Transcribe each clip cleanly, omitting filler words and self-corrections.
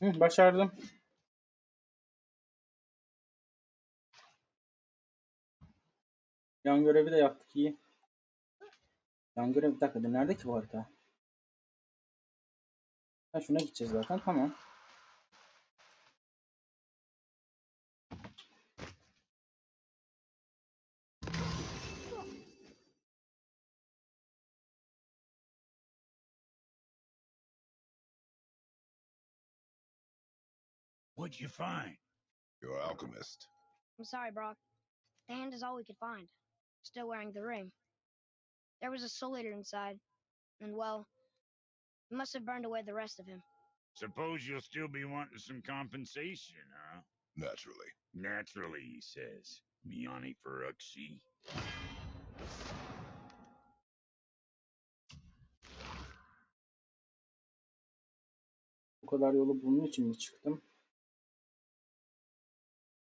Başardım. Yan görevi de yaptık, iyi. Yan görev, bir dakika, nerede ki bu harita? Ha, şuna gideceğiz zaten, tamam. What'd you find? You're an alchemist. I'm sorry, Brock. The hand is all we could find. Still wearing the ring. There was a soul eater inside, and well, it must have burned away the rest of him. Suppose you'll still be wanting some compensation, huh? Naturally. Naturally, he says. Miani Feruxi. Bu kadar yolu bunun için mi çıktım?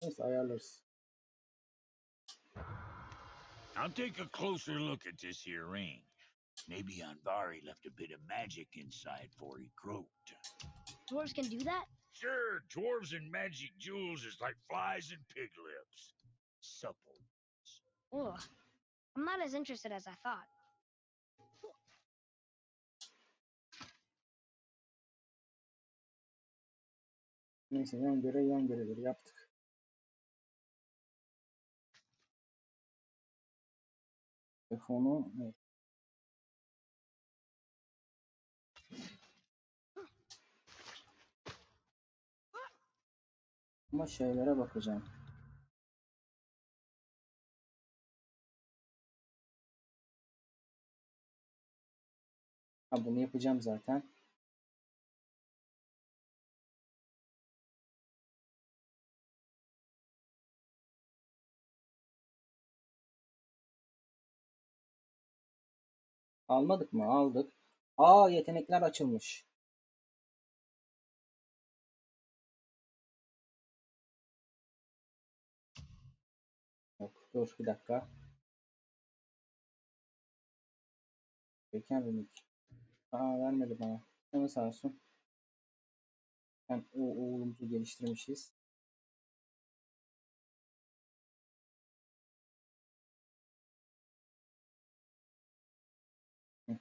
Neyse, ayarlarız. I'll take a closer look at this here ring. Maybe Anvari left a bit of magic inside before he croaked. Dwarves can do that? Sure, dwarves and magic jewels is like flies and pig lips. Supple. Ugh. I'm not as interested as I thought. Neyse, yan görevleri yaptık. Telefonu, evet. Ama şeylere bakacağım. Ha, bunu yapacağım zaten. Almadık mı? Aldık. Aa, yetenekler açılmış. Yok, dur bir dakika. Beken remik. Aa, vermedi bana. Canı sağ olsun. Ben oğlumuzu geliştirmişiz. Hı.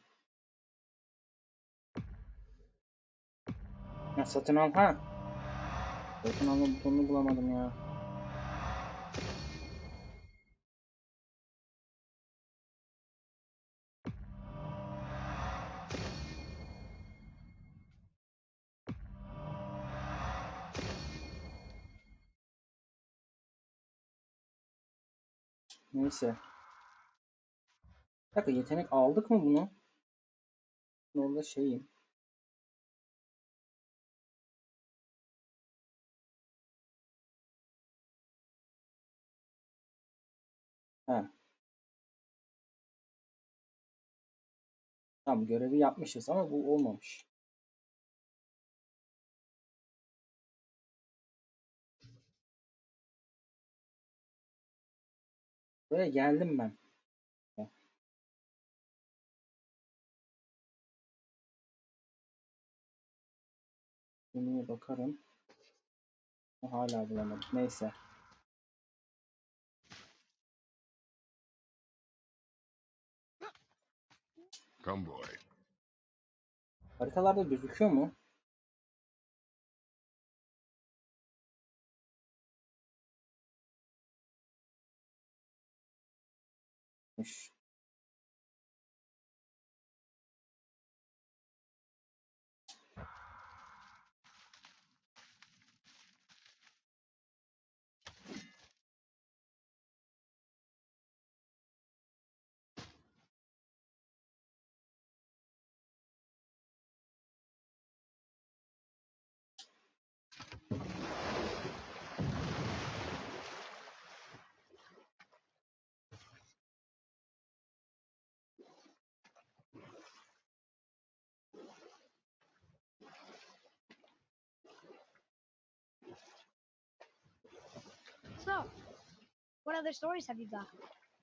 Ha, satın al, ha. Satın alma butonunu bulamadım ya. Neyse. Bir dakika, yetenek aldık mı bunu? Orada şeyim. Ha. Tamam, görevi yapmışız ama bu olmamış. Buraya geldim ben. Menüye bakarım. Hala bulamadım. Neyse. Come boy. Haritalarda gözüküyor mu? Mış. What other stories have you got?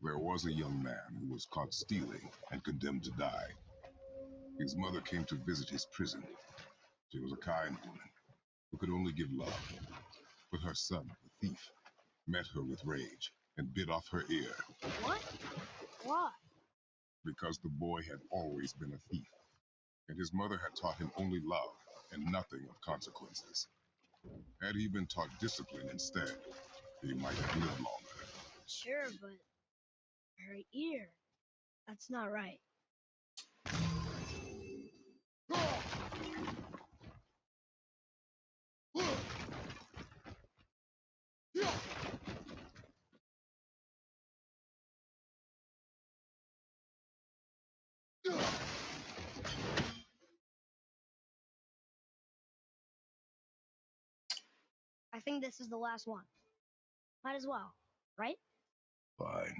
There was a young man who was caught stealing and condemned to die. His mother came to visit his prison. She was a kind woman who could only give love. But her son, the thief, met her with rage and bit off her ear. What? Why? Because the boy had always been a thief, and his mother had taught him only love and nothing of consequences. Had he been taught discipline instead, he might have lived longer. Sure, but her ear. That's not right. I think this is the last one. Might as well, right? Fine.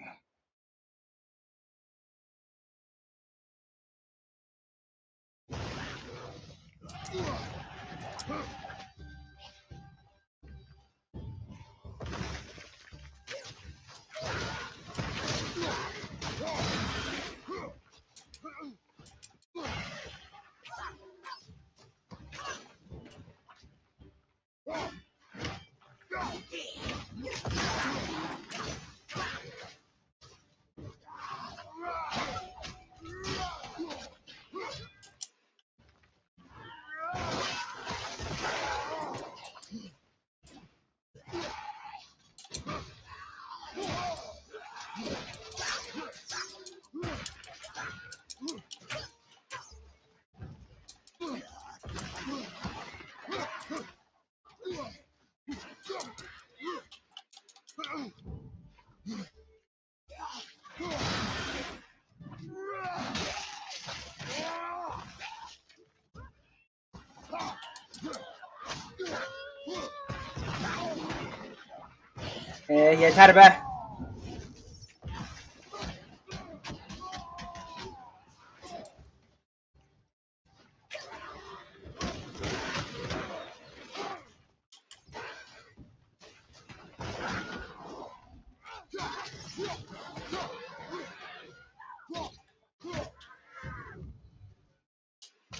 Yeter be.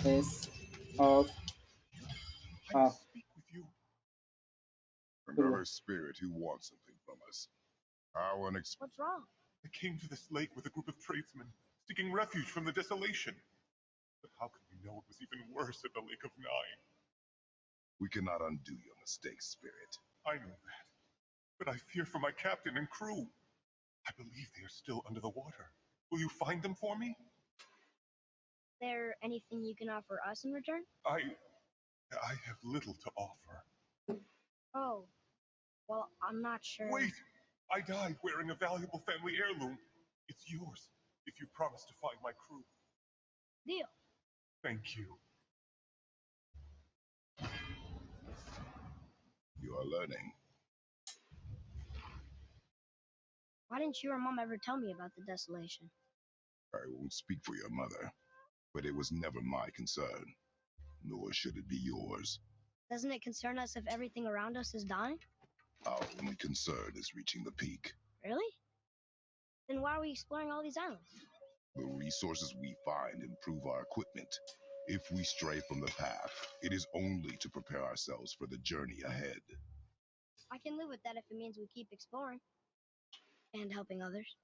Piss off. I must speak with you. Another spirit who wants something from us. How unexpected. What's wrong? I came to this lake with a group of tradesmen, seeking refuge from the desolation. But how could we know it was even worse at the Lake of Nine? We cannot undo your mistakes, spirit. I know that. But I fear for my captain and crew. I believe they are still under the water. Will you find them for me? Is there anything you can offer us in return? I have little to offer. Oh, well, I'm not sure. Wait! I died wearing a valuable family heirloom. It's yours, if you promise to find my crew. Deal. Thank you. You are learning. Why didn't you or Mom ever tell me about the desolation? I won't speak for your mother, but it was never my concern, nor should it be yours. Doesn't it concern us if everything around us is dying? Our only concern is reaching the peak. Really? Then why are we exploring all these islands? The resources we find improve our equipment. If we stray from the path, it is only to prepare ourselves for the journey ahead. I can live with that if it means we keep exploring. And helping others.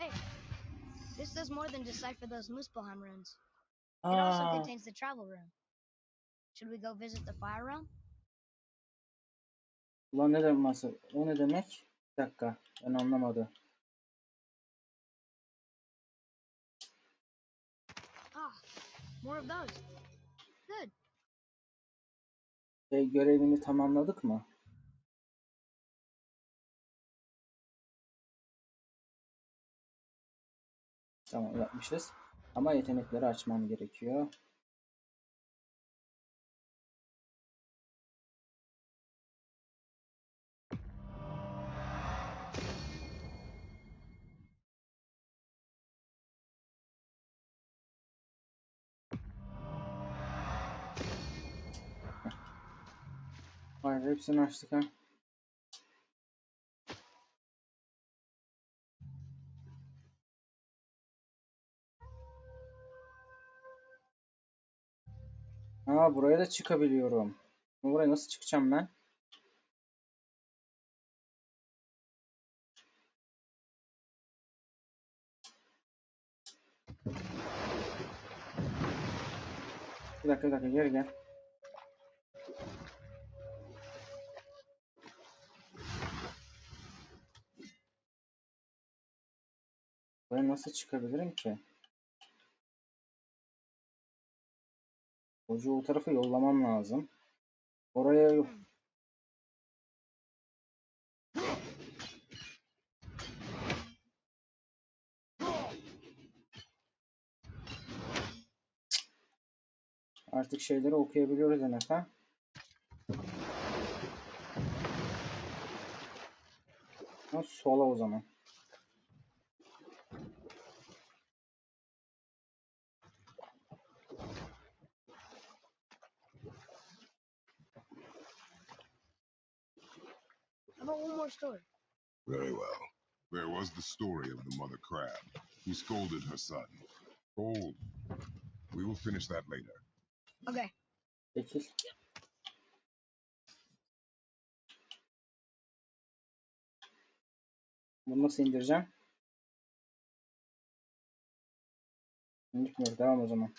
Hey, this does more than decipher those Muspelheim runes. It also Aa, contains the travel room. Should we go visit the fire realm? ulan ne demek? O ne demek? Bir dakika. Ben anlamadım. Ah, more of those. Good. Görevini tamamladık mı? Tamam yapmışız. Ama yetenekleri açmam gerekiyor. hepsini açtık ha. Aa, buraya da çıkabiliyorum. Buraya nasıl çıkacağım ben? Bir dakika geri gel. Buraya nasıl çıkabilirim ki? Çocuğu o tarafa yollamam lazım. Oraya yok. Artık şeyleri okuyabiliyoruz en ha. Sola o zaman. How about one more story? Very well. There was the story of the mother crab who scolded her son. Old. We will finish that later. Okay. Çekil. Bunu nasıl indireceğim? İndirmiyor. Devam o zaman.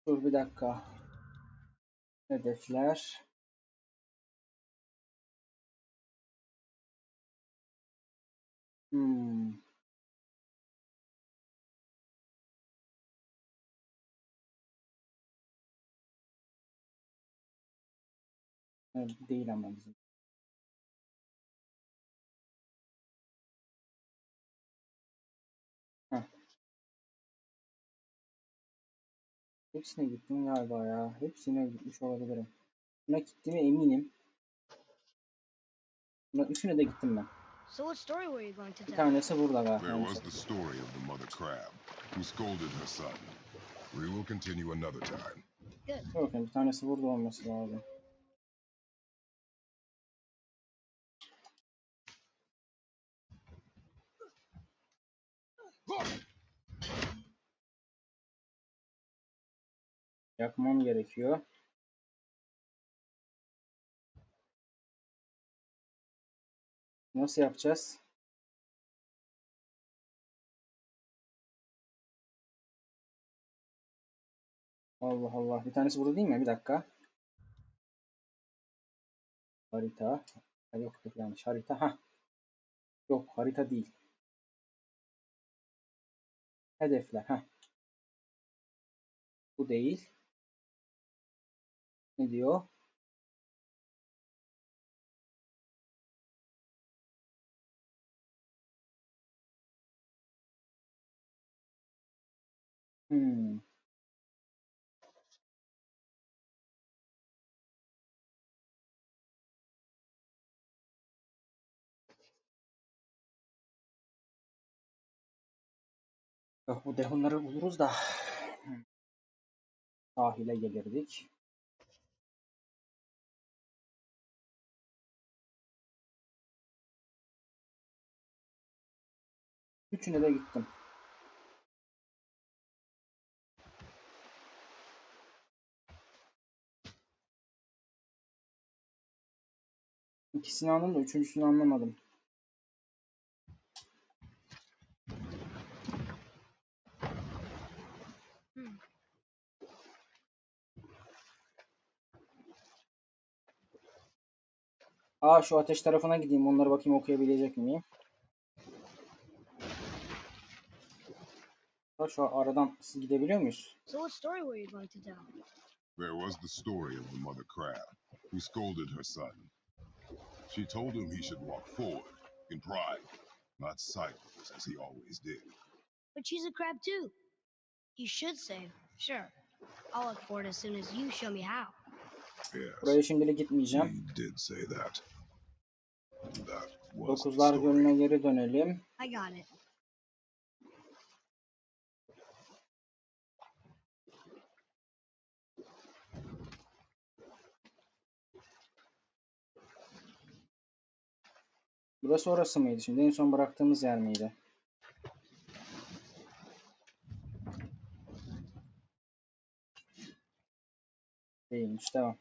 Dur bir dakika. Hedefler. Evet, değil ama bizim. Heh. Hepsine gittim galiba ya. Hepsine gitmiş olabilirim. Buna gittiğime eminim. Buna üçüne de gittim ben. So what story were you going to Bir tell? tanesi burada There galiba. was the story of the mother crab who scolded her son. We will continue another time. Good. Bakın bir tanesi burada olması lazım. Yakmam gerekiyor. Nasıl yapacağız? Allah Allah. Bir tanesi burada değil mi? Bir dakika. Harita. Yok yanlış. Harita. Ha. Yok harita değil. Hedefler. Ha. Bu değil. Ne diyor? Hmm. Yok bu dehunları buluruz da. Sahile gelirdik. Üçüne de gittim. İkisini anladım da üçüncüsünü anlamadım. Aa, şu ateş tarafına gideyim. Onları bakayım okuyabilecek miyim? Şu aradan siz gidebiliyor muyuz? So what story were you going to tell? There was the story of the mother crab who scolded her son. She told him he should walk forward in pride, not sideways as he always did. But she's a crab too. You should say, sure. I'll look for it as soon as you show me how. Buraya Yes, şimdilik gitmeyeceğim. he did say that. That was the Dokuzlar Gölü'ne story. geri dönelim. I got it. Burası orası mıydı şimdi? En son bıraktığımız yer miydi? Değilmiş. Devam.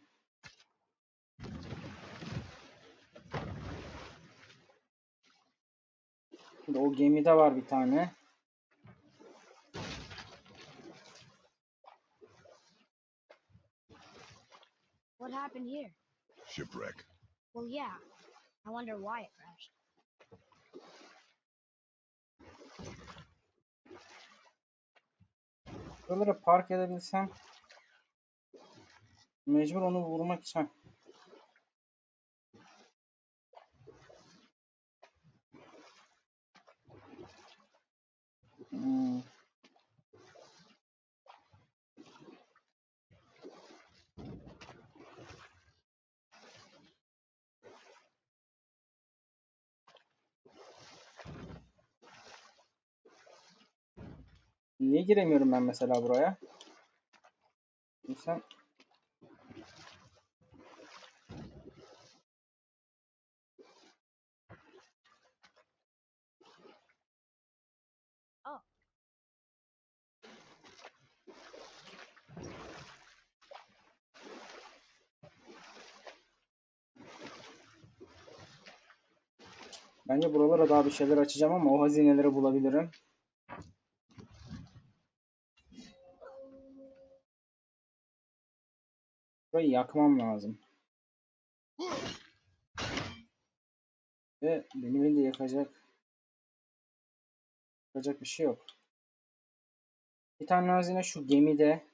Şimdi o gemide var bir tane. What happened here? Shipwreck. Well, yeah. I wonder why it crashed. Buralara park edebilsem mecbur onu vurmak için. Hmm. Niye giremiyorum ben mesela buraya? İnsan Oh, bence buralara daha bir şeyler açacağım ama o hazineleri bulabilirim. Burayı yakmam lazım. Ve beni de yakacak bir şey yok. Bir tane hazine şu gemide.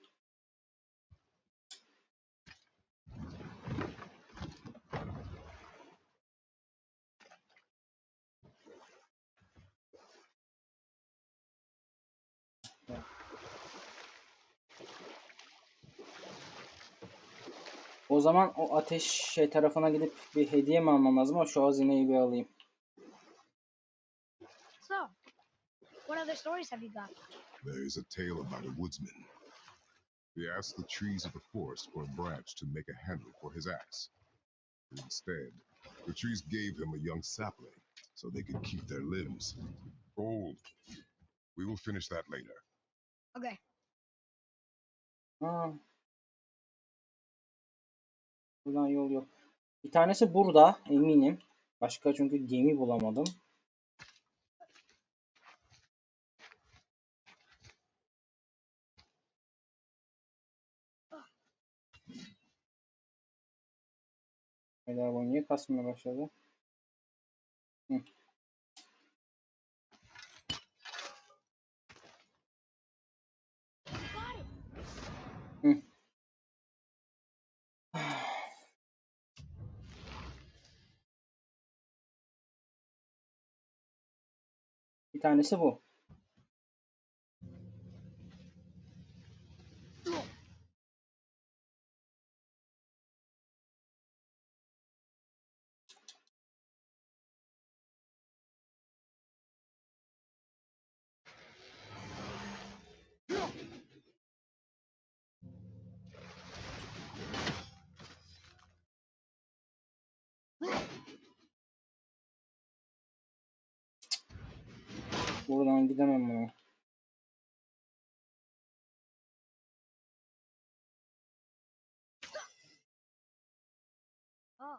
O zaman o ateş tarafına gidip bir hediye mi almam lazım ama şu hazineyi bir alayım. so what other stories have you got? There is a tale about a woodsman. He asked the trees of the forest for a branch to make a handle for his axe. Instead, the trees gave him a young sapling so they could keep their limbs. Old. We will finish that later. Okay. Ha. Buradan yol yok. Bir tanesi burada eminim. Başka çünkü gemi bulamadım. ABONE niye kasmaya başladı? Hı. Hı. Bir tanesi bu. Buradan gidemem ama. Oh,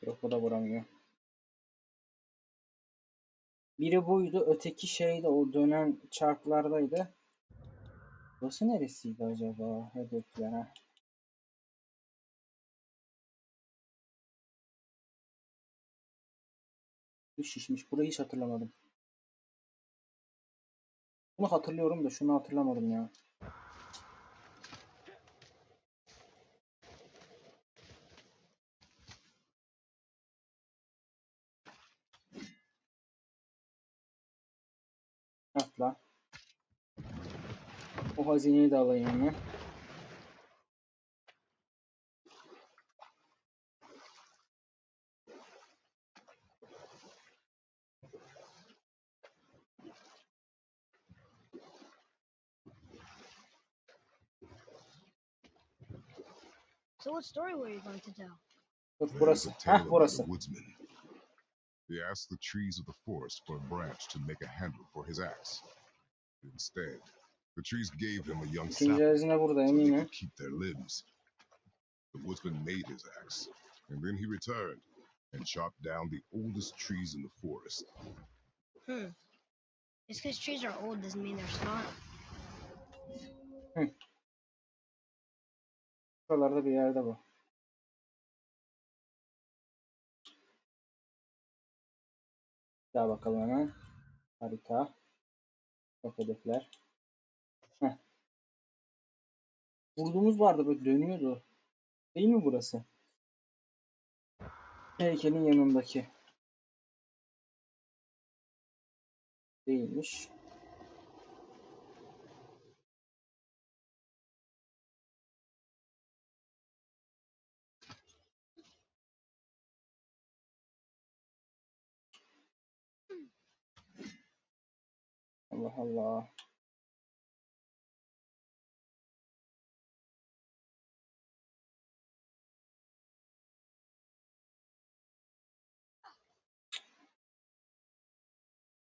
Yok, bu da vuramıyor. Biri buydu. Öteki şey de o dönen çarklardaydı. Burası neresiydi acaba? Hedefler ha. Bu şişmiş. Burayı hiç hatırlamadım. Bunu hatırlıyorum da şunu hatırlamadım ya. Atla. O hazineyi de alayım hemen. So what story were you going to tell? Dur There's burası. a tale Heh about burası. a woodsman. He asked the trees of the forest for a branch to make a handle for his axe. Instead, the trees gave him a young İkinci sapling hazine burada so they eminim. could keep their limbs. The woodsman made his axe, and then he returned and chopped down the oldest trees in the forest. Just because trees are old doesn't mean they're smart. Buralarda bir yerde bu. Bir daha bakalım hemen. Harita. Yok hedefler. Heh. Vurduğumuz vardı böyle dönüyordu. Değil mi burası? Heykelin yanındaki. Değilmiş. Allah Allah.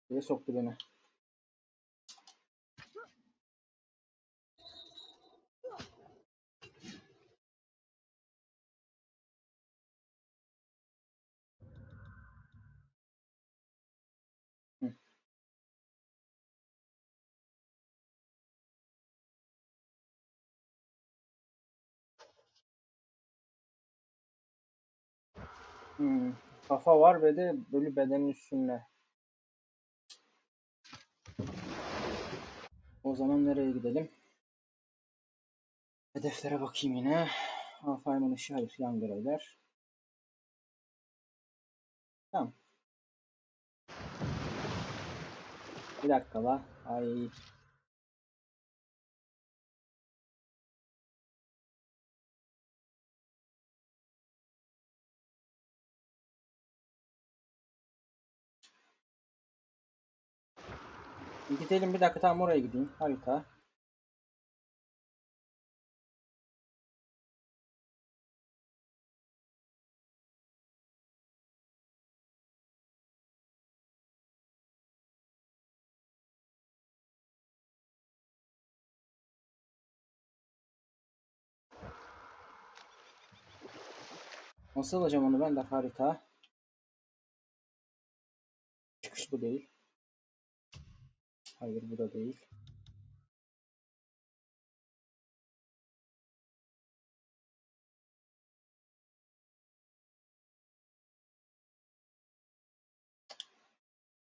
Buraya soktu beni. Hı. Kafa var ve de böyle bedenin üstünde. O zaman nereye gidelim? Hedeflere bakayım yine. Alfayman ışığı, hayır, yan görevler. Tamam. Bir dakika la. Ay. Gidelim bir dakika, tamam, oraya gideyim. Harita. Nasıl alacağım onu ben de, harita. Çıkış bu değil. Hayır, bu da değil.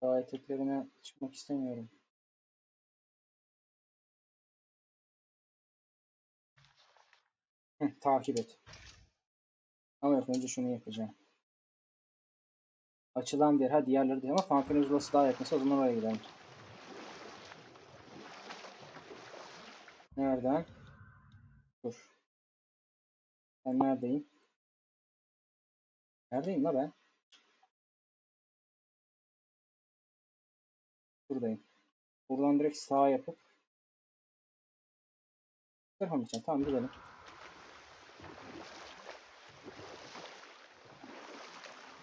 Daha eteklerine çıkmak istemiyorum. Takip et. Ama yok, önce şunu yapacağım. Açılan diğer, hadi diğerleri değil ama fanfrenin zulası daha yakınsa o zaman oraya gidelim. Nereden? Dur. Ben neredeyim? Neredeyim la ben? Buradayım. Buradan direkt sağa yapıp yapamayacağım. Tamam, gidelim.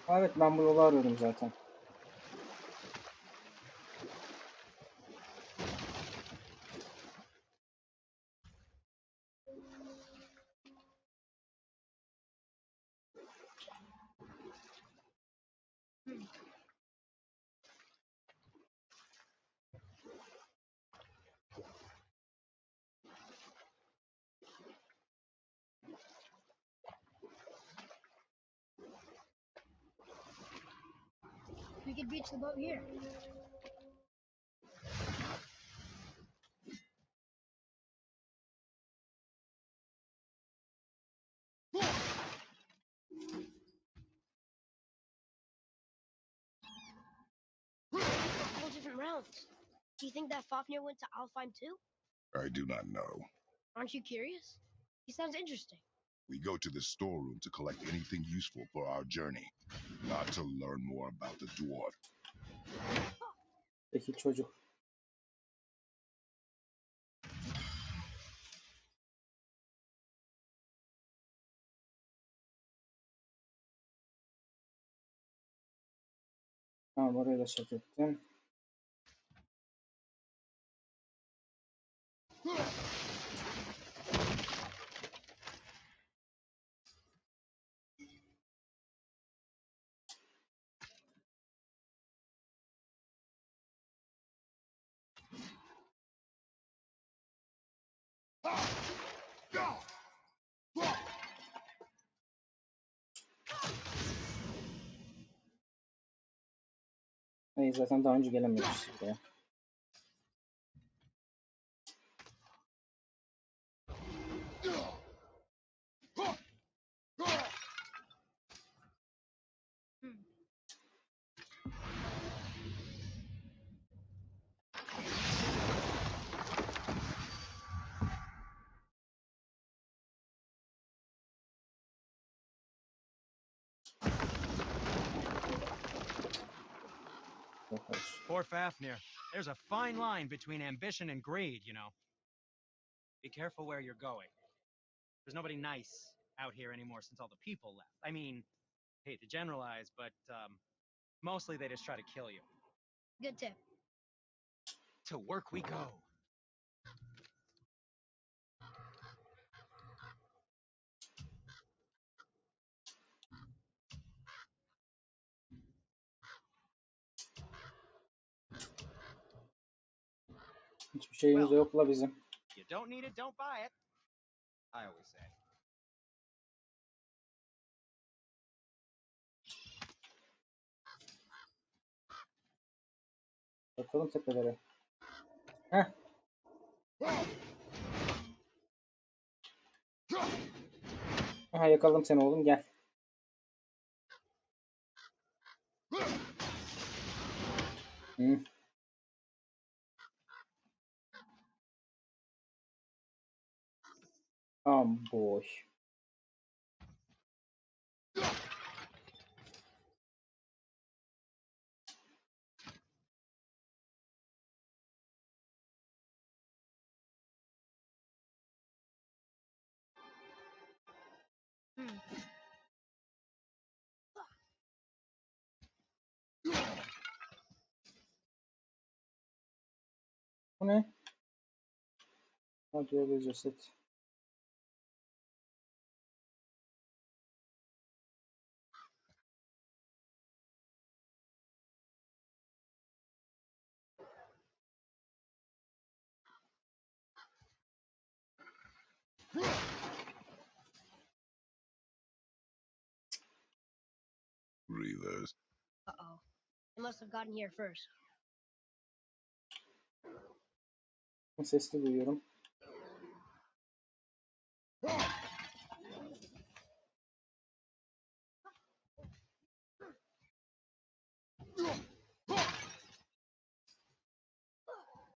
Evet, ben bu yolu arıyordum zaten. We could beach the boat here. All different routes. Do you think that Fafnir went to Alfheim too? I do not know. Aren't you curious? He sounds interesting. We go to the storeroom to collect anything useful for our journey, not to learn more about the dwarf. Peki çocuk. Tamam, orayı da check ettim. Hayır, zaten daha önce gelememişiz buraya. Poor Fafnir. There's a fine line between ambition and greed, you know. Be careful where you're going. There's nobody nice out here anymore since all the people left. I mean, hate to generalize, but mostly they just try to kill you. Good tip. To work we go. Hiçbir şeyimiz de yok la bizim. You don't need it, don't buy it. I always say. Bakalım tepelere. Heh. Aha, yakaladım seni oğlum, gel. Hı. Tamam, boş. Bu ne? Hadi öyle ceset. Reavers. Uh-oh. They must have gotten here first. Sesli duyuyorum.